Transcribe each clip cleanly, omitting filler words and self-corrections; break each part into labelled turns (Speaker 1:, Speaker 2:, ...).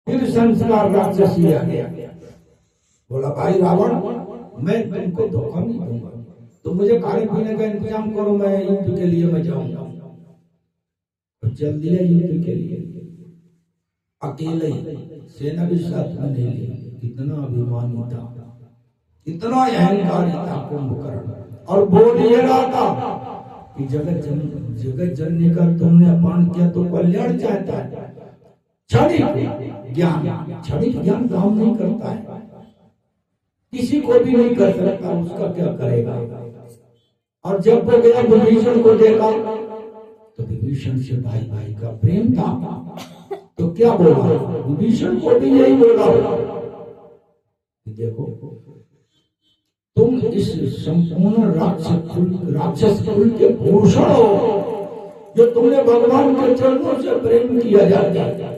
Speaker 1: फिर संस्कार राक्षसी आ गया। बोला भाई रावण, मैं तुमको धोखा नहीं दूंगा, तो मुझे खाने पीने का इंतजाम करो, मैं युद्ध के लिए मैं जाऊंगा। तो चल दिया युद्ध के लिए, अकेले, सेना भी साथ में नहीं ली। कितना अभिमानी था, इतना अहंकारी था कुंभकर्ण, और बोल ये रहा था कि जगत जननी का तुमने अपमान किया तो कल्याण चाहता है। क्षणिक ज्ञान काम नहीं करता है, किसी को भी नहीं कर सकता, उसका क्या करेगा। और जब वो गया विभीषण को देखा तो विभीषण से भाई भाई का प्रेम था, तो क्या बोला, विभीषण को भी यही बोला, देखो तुम इस संपूर्ण राक्षस कुल के भूषण हो, जो तुमने भगवान के चरणों से प्रेम किया जाता है,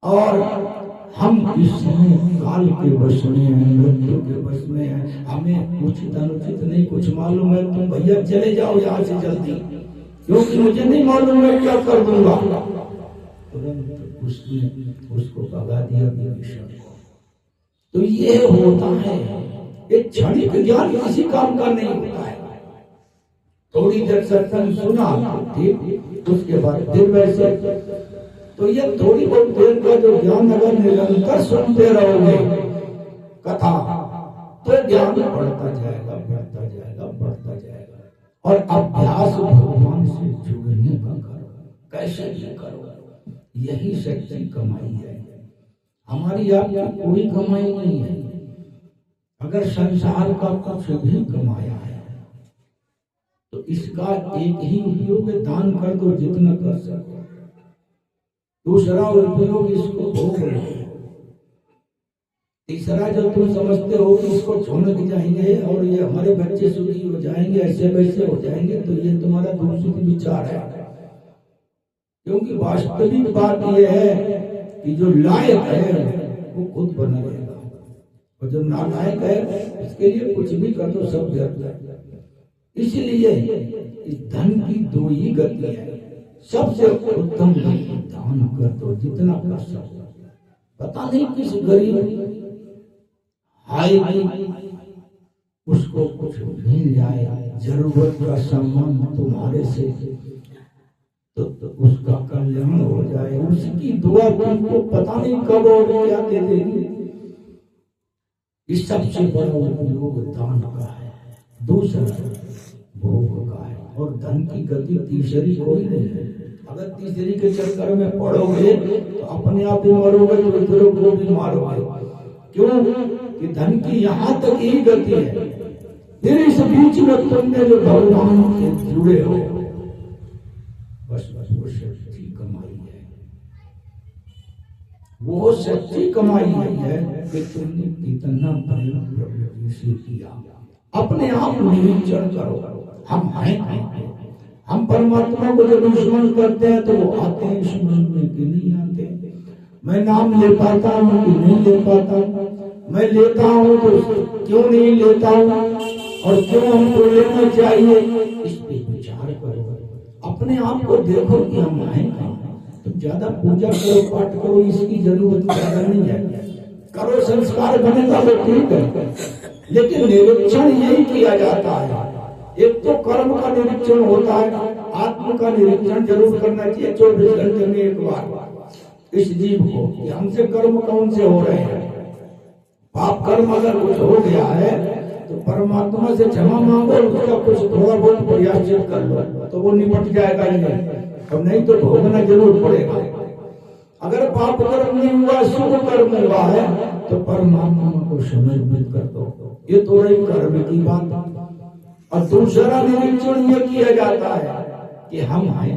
Speaker 1: और हम इस समय काल के वश में हैं, मृत्यु के वश में हैं, हमें उचित अनुचित नहीं कुछ मालूम है। तुम भैया चले जाओ यहाँ से जल्दी, क्योंकि मुझे नहीं मालूम मैं क्या कर दूंगा। तुरंत उसने उसको भगा दिया विभीषण को। तो ये होता है, एक क्षणिक ज्ञान किसी काम का नहीं होता है। थोड़ी देर सत्संग सुना, ठीक, उसके बाद फिर वैसे, तो ये थोड़ी बहुत देर का जो ज्ञान अगर निरंतर सुनते रहोगे कथा, तो ज्ञान बढ़ता जाएगा, बढ़ता जाएगा, बढ़ता जाएगा। और अभ्यास भगवान से जुड़ने का करो, कैसे भी करो, यही सच्ची कमाई है। हमारी आपकी कोई कमाई नहीं है। अगर संसार का कुछ भी कमाया है तो इसका एक ही उपयोग है, दान कर दो जितना कर सको। दूसरा उपयोग इसको भोग लो। तीसरा जो तुम समझते हो कि इसको छोड़ जाएंगे और ये हमारे बच्चे सुखी हो जाएंगे, ऐसे वैसे हो जाएंगे, तो ये तुम्हारा दूसरी विचार है। क्योंकि वास्तविक बात यह है कि जो लायक है वो खुद बना रहेगा, और जो नालायक है इसके लिए कुछ भी कर दो सब व्यर्थ है। इसलिए इस धन की दो ही गति है, सबसे उत्तम दान कर दो जितना कर सको। पता नहीं किस गरीब हाय उसको कुछ मिल जाए, जरूरत का सम्मान तुम्हारे से, तो उसका कल्याण हो जाए। उसकी दुआ तुमको पता नहीं कब और क्या दे देगी। इस सबसे बड़ा उपयोग दान का है, दूसरा भोग का है, और धन की गति तीसरी कोई नहीं है। अगर तीसरी के चक्कर में पड़ोगे तो अपने आप ही मरोगे, तो दूसरों को भी मारोगे। क्यों कि धन की यहाँ तक ही गति है। फिर इस बीच में तुमने जो भगवान से जुड़े हो, बस वो सच्ची कमाई है। वो सच्ची कमाई है कि तुमने कितना प्रेम प्रभु से किया। अपने आप निरीक्षण करो, हम हैं, हम परमात्मा को जब स्मरण करते हैं तो वो आते हैं स्मरण में कि नहीं आते। मैं नाम ले पाता हूँ कि नहीं ले पाता, मैं लेता हूँ तो क्यों नहीं लेता हूँ, और क्यों हमको लेना चाहिए, इस पे विचार करो। अपने आप को देखो कि हम हैं कहाँ। तुम ज्यादा पूजा करो, पाठ करो, इसकी जरूरत ज्यादा नहीं है। करो, संस्कार बनेगा तो ठीक है, लेकिन निरीक्षण यही किया जाता है। एक तो कर्म का निरीक्षण होता है, आत्म का निरीक्षण जरूर करना चाहिए 24 घंटे में एक बार इस जीव को, कि हमसे कर्म कौन से हो रहे हैं। पाप कर्म अगर कुछ हो गया है तो परमात्मा से क्षमा मांगो, उसका कुछ थोड़ा बहुत प्रयास कर लो तो वो निपट जाएगा ही नहीं, और नहीं तो भोगना जरूर पड़ेगा। अगर पाप कर्म नहीं हुआ, शुभ कर्म हुआ है तो परमात्मा को समर्पित कर दो। ये तो रही कर्म की बात। और दूसरा निरीक्षण यह किया जाता है कि हम हैं,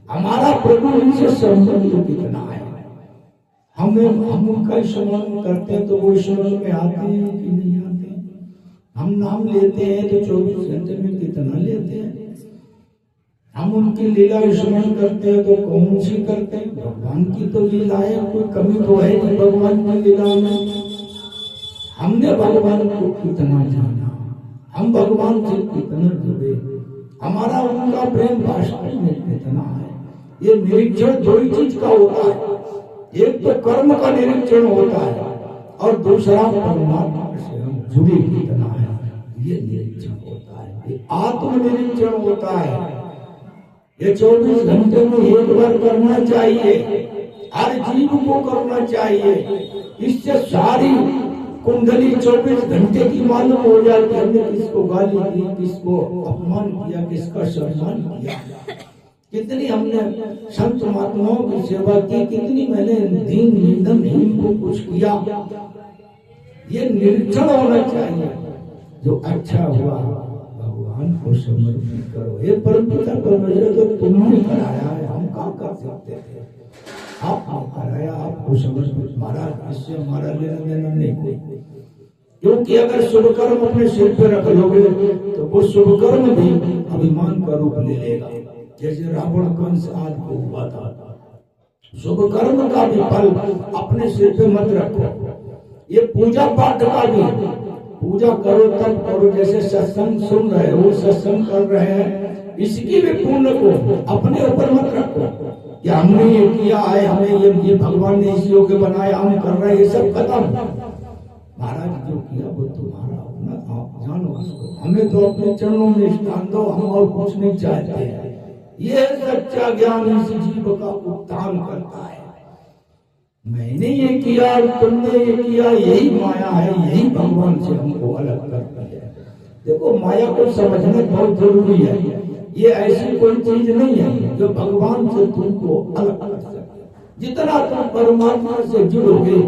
Speaker 1: हमारा प्रभु से संबंध कितना है। हम उनका स्मरण करते हैं तो वो स्मरण में आते हैं कि नहीं आते। हम नाम लेते हैं तो 24 घंटे में कितना लेते हैं। हम उनकी लीला स्मरण करते हैं तो कौन सी करते हैं। भगवान की तो लीला है, कोई कमी तो है नहीं भगवान की लीला में। हमने भगवान को कितना जाना, हम भगवान से कितना जुड़े, हमारा उनका प्रेम वास्तव में कितना है। ये निरीक्षण दो ही चीज का होता है, एक तो कर्म का निरीक्षण होता है और दूसरा परमात्मा से हम जुड़े कितना है, ये निरीक्षण होता है, ये आत्म निरीक्षण होता है। ये 24 घंटे में एक बार करना चाहिए, हर जीव को करना चाहिए। इससे सारी कुंडली 24 घंटे की मालूम हो जाती है, हमने किसको गाली दी, किसको अपमान किया, किसका सम्मान किया, कितनी हमने संत महात्माओं की सेवा की, कितनी मैंने दीन निंदन हीन को कुछ किया। ये निरीक्षण होना चाहिए। जो अच्छा हुआ भगवान को समर्पित करो। ये परम पिता परमेश्वर तो तुमने कराया है, हम काम कर सकते थे, आपने कराया, आपको समर्पित। महाराज इससे हमारा लेना देना नहीं कोई, क्योंकि अगर शुभ कर्म अपने सिर पे रख लोगे तो वो शुभ कर्म भी अभिमान का रूप ले लेगा। जैसे रावण कंस आदि को हुआ था, शुभ कर्म का भी फल अपने सिर पे मत रखो। ये पूजा पाठ का भी, पूजा करो तब करो, जैसे सत्संग सुन रहे हो, सत्संग कर रहे हैं, इसकी भी पुण्य को अपने ऊपर मत रखो कि हमने ये किया है, हमें ये भगवान ने इस योग्य बनाया, हम कर रहे हैं, ये सब खत्म। महाराज जो किया वो तुम्हारा अपना, आप जानो उसको, हमें तो अपने चरणों में स्थान दो, हम और कुछ नहीं चाहते हैं। ये सच्चा ज्ञान इस जीव का उत्थान करता है। मैंने ये किया और तुमने ये किया, यही माया है, यही भगवान से हमको अलग करती है। देखो माया को समझना बहुत जरूरी है। ये ऐसी कोई चीज नहीं है जो भगवान से तुमको अलग कर सके। जितना तुम परमात्मा से जुड़ोगे,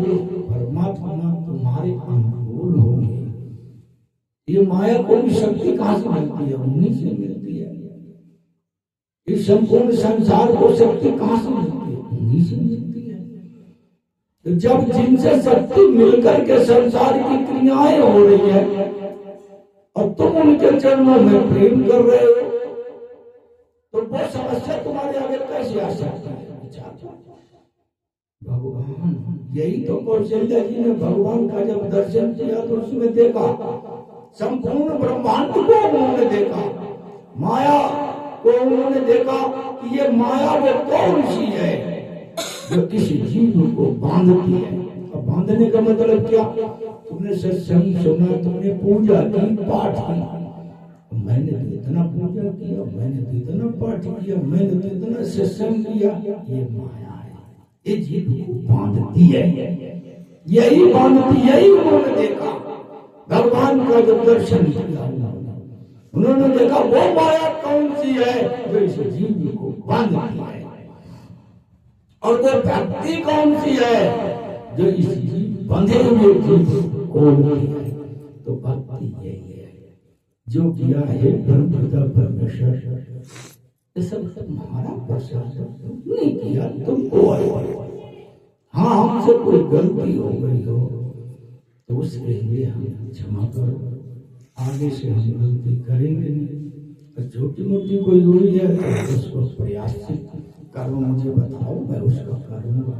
Speaker 1: परमात्मा तुम्हारे अनुकूल होंगे। ये माया को भी शक्ति कहाँ से मिलती है? उन्हीं से मिलती है। इस संपूर्ण संसार को शक्ति कहाँ से मिलती है? उन्हीं से मिलती है। तो जब जिनसे शक्ति मिलकर के संसार की क्रियाएं हो रही है और तुम उनके चरणों में प्रेम कर रहे हो, तो वो समस्या तुम्हारे आगे कैसे आ सकती है? भगवान, यही तो कौशल्या जी ने भगवान का जब दर्शन किया तो उसमें देखा, संपूर्ण ब्रह्मांड को उन्होंने देखा, माया को उन्होंने देखा कि ये माया वो कौन सी है जो किसी जीव को बांधती है। अब बांधने का मतलब क्या? तुमने सत्संग सुना, तुमने पूजा की, पाठ किया, मैंने तो इतना पूजा किया, मैंने तो इतना पाठ किया, मैंने तो इतना सत्संग किया, ये माया है, ये जीव को बांधती है, यही बांधती, यही उन्होंने देखा। भगवान का जब दर्शन किया उन्होंने देखा वो माया कौन सी है जो इस जीव को बांधती है, और वो भक्ति कौन सी है जो इस बंधे हुए जीव को है। तो भक्ति यही है जो किया है परमपिता परमेश्वर, ये सब तुम्हारा प्रसाद, तुमने किया, तुमको आया। हाँ, हमसे कोई गलती हो गई हो तो उसके लिए हम क्षमा करो, आगे से हम गलती करेंगे नहीं। छोटी मोटी कोई हुई है तो उसको प्रयास से करो, मुझे बताओ, मैं उसका करूंगा।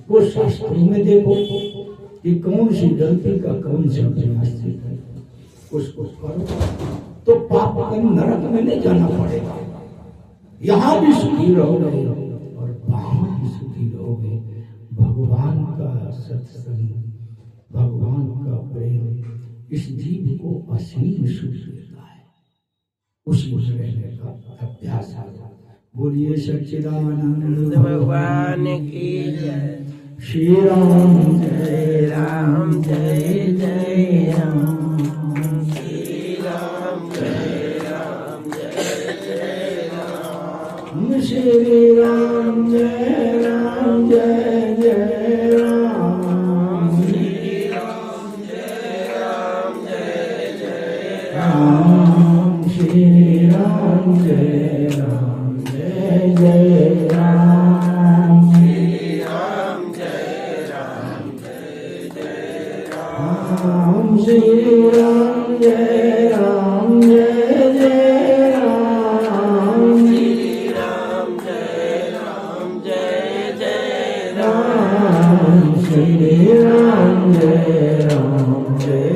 Speaker 1: वो शास्त्रों में देखो कि कौन सी गलती का कौन सा प्रयास से उसको करो, तो पाप का नरक में नहीं जाना पड़ेगा। यहाँ भी सुखी रहोगे और वहां भी सुखी रहोगे। भगवान का सत्संग, भगवान का प्रेम इस जीव को असीम सुख देता है, उसी रहने का अभ्यास है। बोलिए सच्चिदानंद
Speaker 2: भगवान की जय।
Speaker 1: श्री राम
Speaker 2: जय राम, जय जय राम, श्री राम जय राम, जय जय राम,
Speaker 1: श्री राम जय राम, जय जय राम,
Speaker 2: श्री राम जय राम, जय जय
Speaker 1: राम, श्री राम जय राम, जय जय राम,
Speaker 2: श्री राम जय राम, जय जय
Speaker 1: राम, श्री राम जय राम, जय जय राम,
Speaker 2: श्री राम जय राम, जय जय
Speaker 1: राम, श्री राम जय राम, जय